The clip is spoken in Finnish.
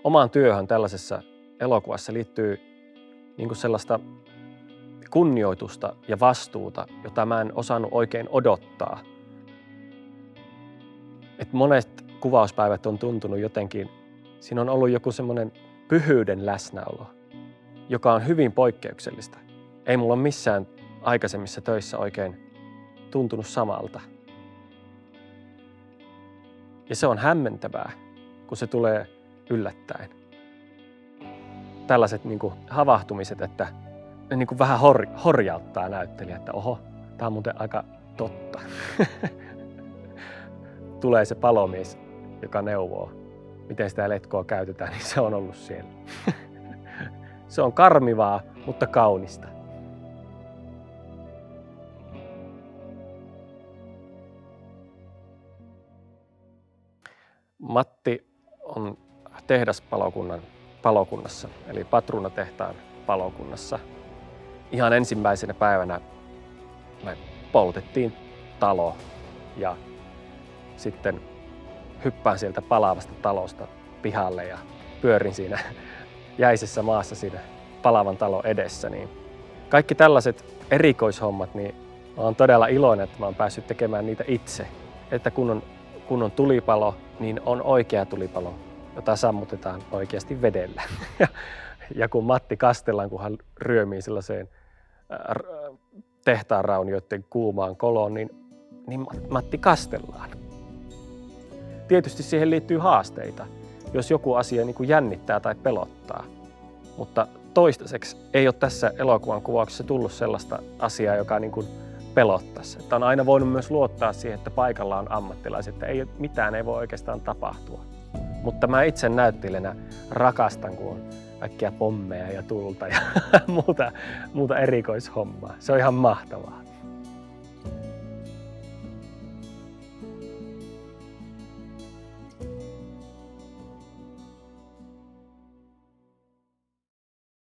omaan työhön tällaisessa elokuvassa liittyy niin kuin sellaista kunnioitusta ja vastuuta, jota mä en osannut oikein odottaa. Et monet kuvauspäivät on tuntunut jotenkin, siinä on ollut joku semmoinen pyhyyden läsnäolo, joka on hyvin poikkeuksellista. Ei mulla ole missään aikaisemmissa töissä oikein tuntunut samalta. Ja se on hämmentävää, kun se tulee yllättäen. Tällaiset niin kuin havahtumiset, että ne niin kuin vähän horjauttaa näyttelijä, että oho, tää on muuten aika totta. Tulee se palomies, joka neuvoo, miten sitä letkoa käytetään, niin se on ollut siellä. Se on karmivaa, mutta kaunista. Matti on palokunnassa, eli patruunatehtaan palokunnassa. Ihan ensimmäisenä päivänä me poltettiin talo ja sitten hyppään sieltä palavasta talosta pihalle ja pyörin siinä jäisessä maassa siinä palavan talon edessä. Niin kaikki tällaiset erikoishommat, niin mä oon todella iloinen, että mä oon päässyt tekemään niitä itse. Että kun on tulipalo, niin on oikea tulipalo, jota sammutetaan oikeasti vedellä. Ja kun Matti kastellaan, kun hän ryömii sellaiseen tehtaan raunioiden kuumaan koloon, niin Matti kastellaan. Tietysti siihen liittyy haasteita, jos joku asia niin kuin jännittää tai pelottaa. Mutta toistaiseksi ei ole tässä elokuvan kuvauksessa tullut sellaista asiaa, joka niin kuin pelottaisi. Että on aina voinut myös luottaa siihen, että paikalla on ammattilaiset, että mitään ei voi oikeastaan tapahtua. Mutta mä itse näyttelijänä rakastan, kun on äkkiä pommeja ja tulta ja muuta erikoishommaa. Se on ihan mahtavaa.